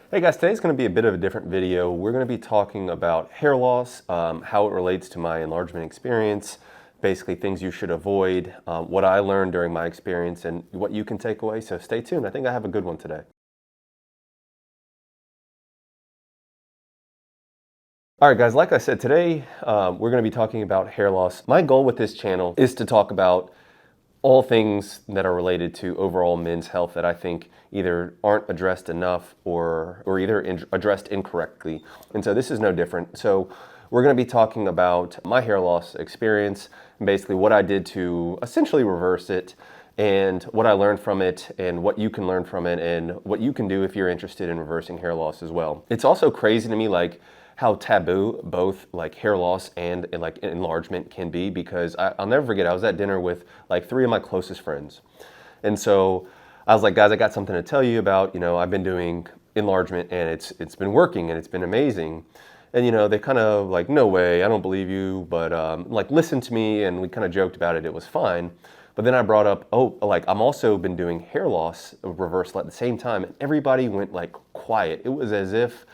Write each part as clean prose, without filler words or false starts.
Hey guys, today's going to be a bit of a different video. We're going to be talking about hair loss, how it relates to my enlargement experience, basically things you should avoid, what I learned during my experience, and what you can take away. So stay tuned. I think I have a good one today. All right guys, like I said, today we're going to be talking about hair loss. My goal with this channel is to talk about all things that are related to overall men's health that I think either aren't addressed enough or either addressed incorrectly. And so this is no different. So we're going to be talking about my hair loss experience and basically what I did to essentially reverse it and what I learned from it and what you can learn from it and what you can do if you're interested in reversing hair loss as well. It's also crazy to me like how taboo both like hair loss and like enlargement can be, because I'll never forget, I was at dinner with like 3 of my closest friends. And so I was like, guys, I got something to tell you about. I've been doing enlargement and it's been working and it's been amazing. And they kind of like, no way, I don't believe you, but like listen to me, and we kind of joked about it. It was fine. But then I brought up, oh, like I'm also been doing hair loss reversal at the same time, and everybody went like quiet. It was as if,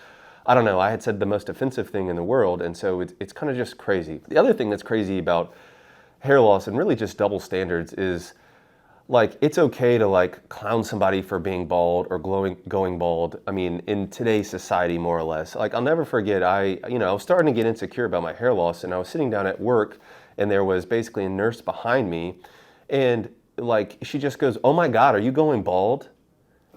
I don't know, I had said the most offensive thing in the world, and so it's kind of just crazy. The other thing that's crazy about hair loss and really just double standards is like it's okay to like clown somebody for being bald or going bald. I mean, in today's society, more or less. Like I'll never forget, I was starting to get insecure about my hair loss, and I was sitting down at work, and there was basically a nurse behind me, and like she just goes, "Oh my God, are you going bald?"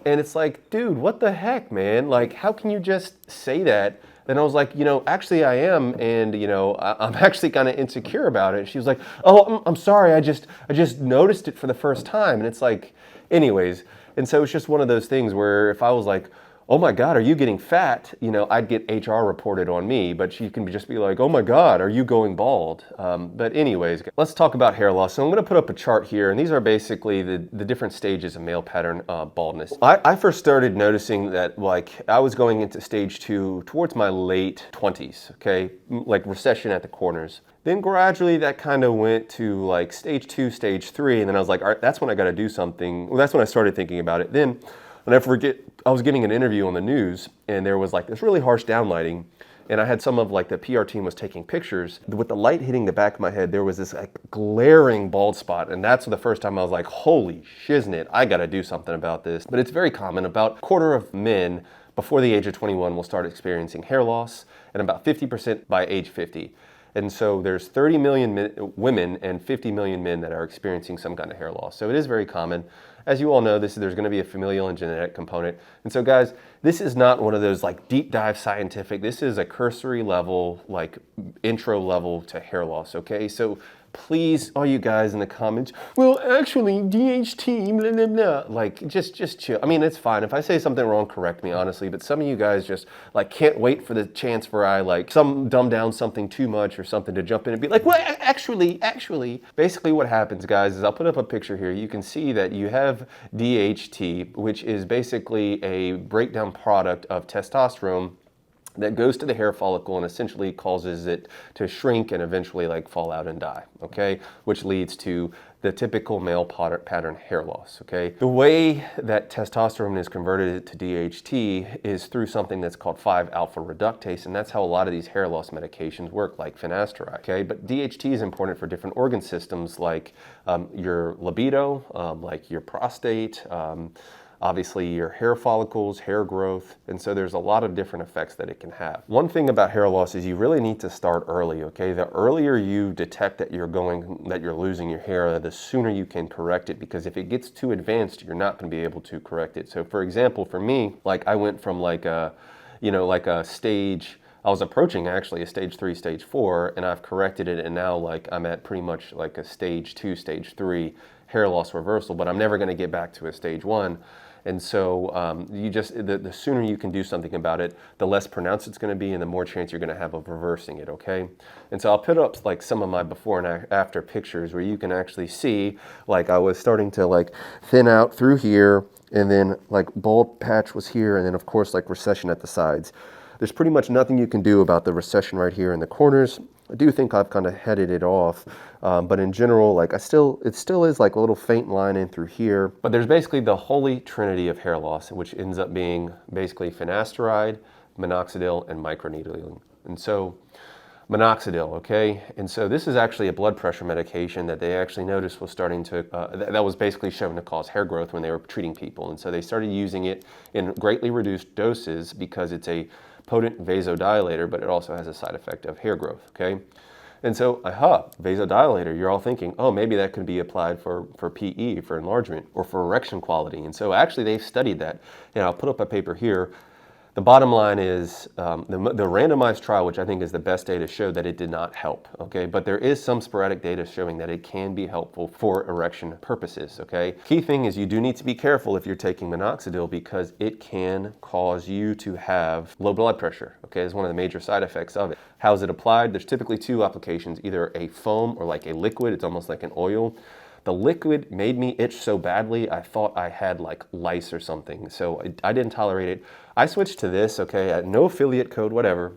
And it's like, dude, what the heck, man? Like, how can you just say that? Then I was like, actually I am, and I'm actually kind of insecure about it. And she was like, oh, I'm sorry, I just noticed it for the first time. And it's like, anyways, and so it's just one of those things where if I was like, oh my God, are you getting fat? I'd get HR reported on me, but she can just be like, oh my God, are you going bald? But anyways, let's talk about hair loss. So I'm gonna put up a chart here, and these are basically the different stages of male pattern baldness. I first started noticing that like I was going into stage 2 towards my late 20s, okay? Like recession at the corners. Then gradually that kind of went to like stage 2, stage 3, and then I was like, all right, that's when I gotta do something. Well, that's when I started thinking about it. Then I'll never forget, I was getting an interview on the news, and there was like this really harsh downlighting, and I had some of like the PR team was taking pictures. With the light hitting the back of my head, there was this like glaring bald spot, and that's the first time I was like, holy shiznit, I gotta do something about this. But it's very common. About a quarter of men before the age of 21 will start experiencing hair loss, and about 50% by age 50. And so there's 30 million women and 50 million men that are experiencing some kind of hair loss. So it is very common. As you all know, there's going to be a familial and genetic component. And so guys, this is not one of those like deep dive scientific. This is a cursory level, like intro level to hair loss, okay? So please, all you guys in the comments, well, actually, DHT, blah, blah, blah. Like, just chill. I mean, it's fine. If I say something wrong, correct me, honestly. But some of you guys just, like, can't wait for the chance where I, like, dumb down something too much or something to jump in and be like, well, actually. Basically what happens, guys, is I'll put up a picture here. You can see that you have DHT, which is basically a breakdown product of testosterone that goes to the hair follicle and essentially causes it to shrink and eventually like fall out and die, okay? Which leads to the typical male pattern hair loss, okay? The way that testosterone is converted to DHT is through something that's called 5-alpha reductase, and that's how a lot of these hair loss medications work, like finasteride, okay? But DHT is important for different organ systems like your libido, like your prostate, obviously your hair follicles, hair growth, and so there's a lot of different effects that it can have. One thing about hair loss is you really need to start early, okay? The earlier you detect that you're losing your hair, the sooner you can correct it, because if it gets too advanced, you're not going to be able to correct it. So for example, for me, like I went from like a stage, I was approaching actually a stage 3, stage 4, and I've corrected it, and now like I'm at pretty much like a stage 2, stage 3 hair loss reversal, but I'm never going to get back to a stage 1. And so the sooner you can do something about it, the less pronounced it's going to be, and the more chance you're going to have of reversing it, okay? And so I'll put up like some of my before and after pictures where you can actually see like I was starting to like thin out through here, and then like bald patch was here, and then of course like recession at the sides. There's pretty much nothing you can do about the recession right here in the corners. I do think I've kind of headed it off, but in general, like it still is like a little faint line in through here. But there's basically the holy trinity of hair loss, which ends up being basically finasteride, minoxidil, and microneedling. And so minoxidil, okay? And so this is actually a blood pressure medication that they actually noticed was starting to, that was basically shown to cause hair growth when they were treating people. And so they started using it in greatly reduced doses because it's a potent vasodilator, but it also has a side effect of hair growth, okay? And so, vasodilator, you're all thinking, oh, maybe that could be applied for PE, for enlargement, or for erection quality. And so actually they've studied that. And I'll put up a paper here. The bottom line is the randomized trial, which I think is the best data, showed that it did not help, okay? But there is some sporadic data showing that it can be helpful for erection purposes, okay? Key thing is you do need to be careful if you're taking minoxidil because it can cause you to have low blood pressure, okay? It's one of the major side effects of it. How is it applied? There's typically two applications, either a foam or like a liquid. It's almost like an oil. The liquid made me itch so badly, I thought I had like lice or something. So I didn't tolerate it. I switched to this, okay, no affiliate code, whatever.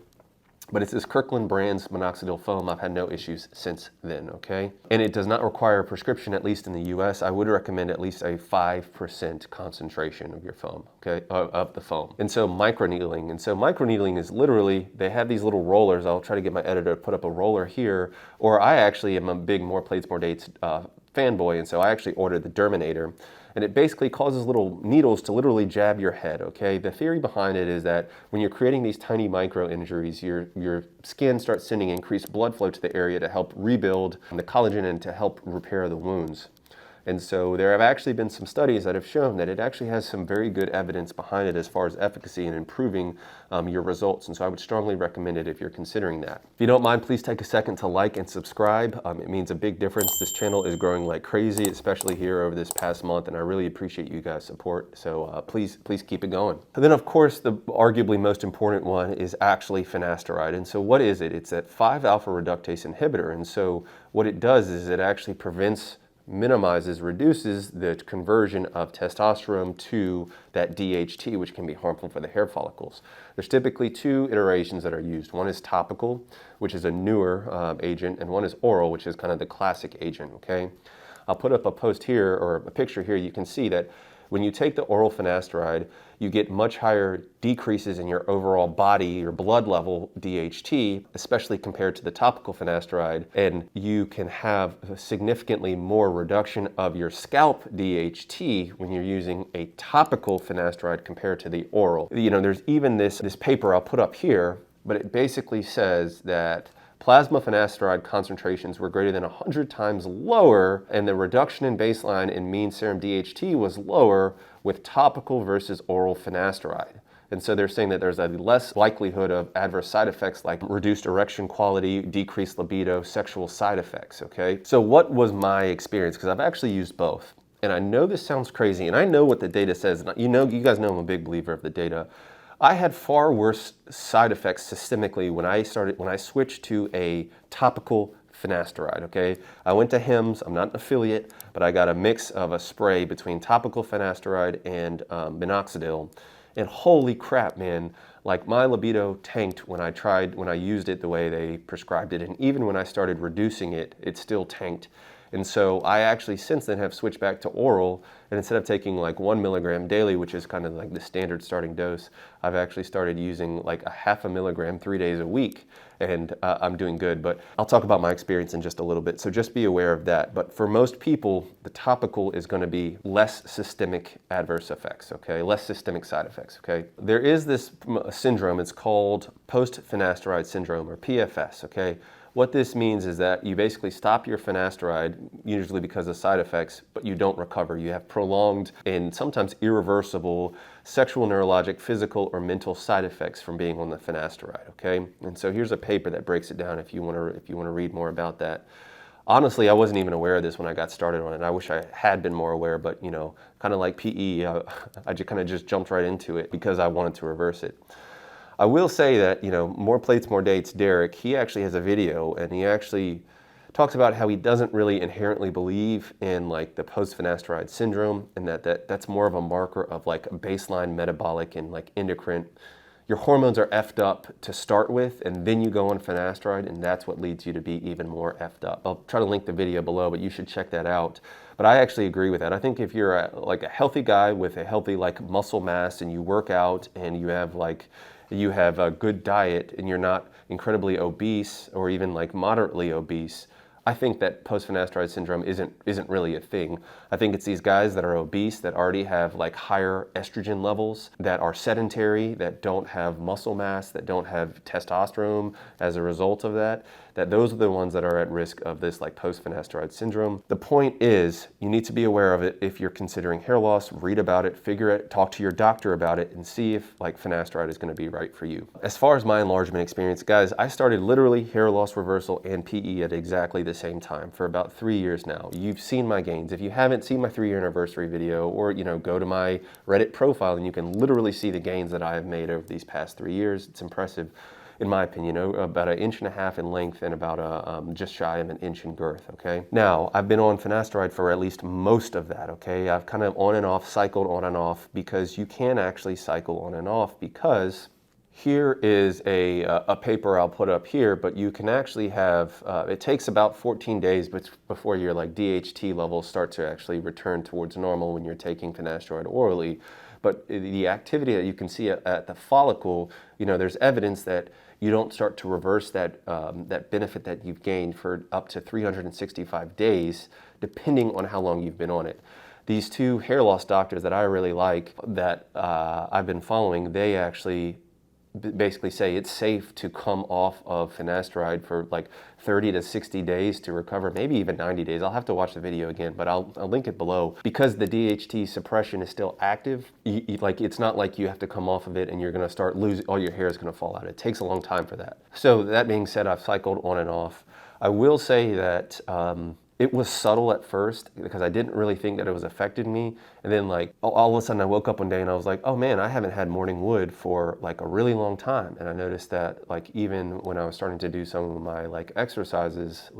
But it's this Kirkland brand's minoxidil foam. I've had no issues since then, okay? And it does not require a prescription, at least in the US. I would recommend at least a 5% concentration of your foam, okay, of the foam. And so microneedling. And so microneedling is literally, they have these little rollers. I'll try to get my editor to put up a roller here. Or I actually am a big More Plates, More Dates fanboy, and so I actually ordered the Derminator. And it basically causes little needles to literally jab your head, okay? The theory behind it is that when you're creating these tiny micro injuries, your skin starts sending increased blood flow to the area to help rebuild the collagen and to help repair the wounds. And so there have actually been some studies that have shown that it actually has some very good evidence behind it as far as efficacy in improving your results. And so I would strongly recommend it if you're considering that. If you don't mind, please take a second to like and subscribe. It means a big difference. This channel is growing like crazy, especially here over this past month, and I really appreciate you guys' support. So please keep it going. And then of course, the arguably most important one is actually finasteride. And so what is it? It's that 5-alpha reductase inhibitor. And so what it does is it actually minimizes, reduces the conversion of testosterone to that DHT, which can be harmful for the hair follicles. There's typically two iterations that are used. One is topical, which is a newer agent, and one is oral, which is kind of the classic agent, okay? I'll put up a post here, or a picture here. You can see that when you take the oral finasteride, you get much higher decreases in your overall body, your blood level DHT, especially compared to the topical finasteride, and you can have significantly more reduction of your scalp DHT when you're using a topical finasteride compared to the oral. You know, there's even this paper I'll put up here, but it basically says that plasma finasteride concentrations were greater than 100 times lower, and the reduction in baseline in mean serum DHT was lower with topical versus oral finasteride. And so they're saying that there's a less likelihood of adverse side effects like reduced erection quality, decreased libido, sexual side effects, okay? So what was my experience? Because I've actually used both. And I know this sounds crazy, and I know what the data says. And you guys know I'm a big believer of the data. I had far worse side effects systemically when I switched to a topical finasteride, okay? I went to Hims, I'm not an affiliate, but I got a mix of a spray between topical finasteride and minoxidil. And holy crap, man, like my libido tanked when I used it the way they prescribed it. And even when I started reducing it, it still tanked. And so I actually since then have switched back to oral, and instead of taking like 1 milligram daily, which is kind of like the standard starting dose, I've actually started using like a 0.5 milligram 3 days a week, and I'm doing good. But I'll talk about my experience in just a little bit, so just be aware of that. But for most people, the topical is going to be less systemic adverse effects, okay? Less systemic side effects, okay? There is this syndrome, it's called post-finasteride syndrome, or PFS, okay? What this means is that you basically stop your finasteride, usually because of side effects, but you don't recover. You have prolonged and sometimes irreversible sexual, neurologic, physical, or mental side effects from being on the finasteride, okay? And so here's a paper that breaks it down if you want to read more about that. Honestly, I wasn't even aware of this when I got started on it. I wish I had been more aware, but you know, kind of like PE, I just jumped right into it because I wanted to reverse it. I will say that, you know, More Plates, More Dates, Derek, he actually has a video, and he actually talks about how he doesn't really inherently believe in like the post-finasteride syndrome, and that's more of a marker of like a baseline metabolic and like endocrine, your hormones are effed up to start with, and then you go on finasteride, and that's what leads you to be even more effed up. I'll try to link the video below, but you should check that out. But I actually agree with that. I think if you're a healthy guy with a healthy muscle mass, and you work out, and you have a good diet, and you're not incredibly obese or even moderately obese, I think that post-finasteride syndrome isn't really a thing. I think it's these guys that are obese, that already have higher estrogen levels, that are sedentary, that don't have muscle mass, that don't have testosterone as a result of that those are the ones that are at risk of this post-finasteride syndrome. The point is, you need to be aware of it if you're considering hair loss. Read about it, figure it, talk to your doctor about it, and see if finasteride is going to be right for you. As far as my enlargement experience, guys, I started literally hair loss reversal and PE at exactly the same time for about 3 years now. You've seen my gains. If you haven't seen my 3-year anniversary video, or go to my Reddit profile, and you can literally see the gains that I have made over these past 3 years. It's impressive, in my opinion, about 1.5 inches in length and about just shy of 1 inch in girth, okay? Now, I've been on finasteride for at least most of that, okay? I've kind of on and off, cycled on and off, because you can actually cycle on and off, because here is a paper I'll put up here, but you can actually have, it takes about 14 days before your DHT levels start to actually return towards normal when you're taking finasteride orally. But the activity that you can see at the follicle, there's evidence that you don't start to reverse that benefit that you've gained for up to 365 days, depending on how long you've been on it. These two hair loss doctors that I really like, that I've been following, they actually basically say it's safe to come off of finasteride for 30 to 60 days to recover, maybe even 90 days. I'll have to watch the video again, but I'll link it below. Because the DHT suppression is still active, it's not like you have to come off of it and you're gonna start losing, all your hair is gonna fall out. It takes a long time for that. So that being said, I've cycled on and off. I will say that it was subtle at first, because I didn't really think that it was affecting me. And then all of a sudden I woke up one day and I was like, oh man, I haven't had morning wood for a really long time. And I noticed that even when I was starting to do some of my exercises,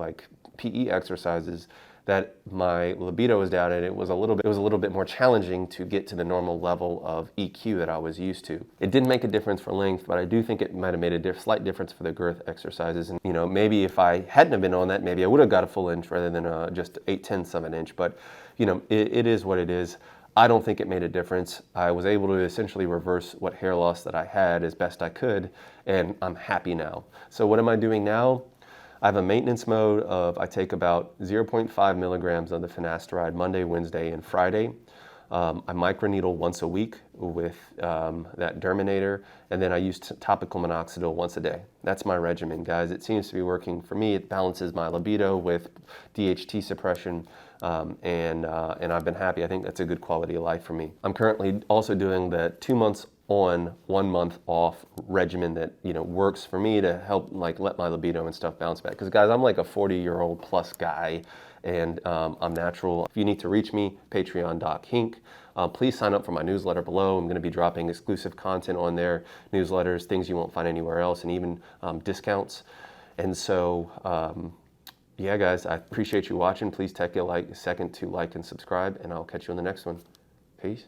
PE exercises, that my libido was down, and it was a little bit more challenging to get to the normal level of EQ that I was used to. It didn't make a difference for length, but I do think it might have made a slight difference for the girth exercises. And maybe if I hadn't have been on that, maybe I would have got a full inch rather than just 0.8 of an inch. But it is what it is. I don't think it made a difference. I was able to essentially reverse what hair loss that I had as best I could, and I'm happy now. So what am I doing now? I have a maintenance mode of, I take about 0.5 milligrams of the finasteride Monday, Wednesday, and Friday. I microneedle once a week with that Derminator, and then I use topical minoxidil once a day. That's my regimen, guys. It seems to be working for me. It balances my libido with DHT suppression, and I've been happy. I think that's a good quality of life for me. I'm currently also doing the 2 months on, 1 month off regimen that works for me to help let my libido and stuff bounce back. Because guys, I'm a 40-year-old plus guy, and I'm natural. If you need to reach me, patreon.com. Please sign up for my newsletter below. I'm going to be dropping exclusive content on there, newsletters, things you won't find anywhere else, and even discounts. And so yeah, guys, I appreciate you watching. Please take a second to like and subscribe, and I'll catch you on the next one. Peace.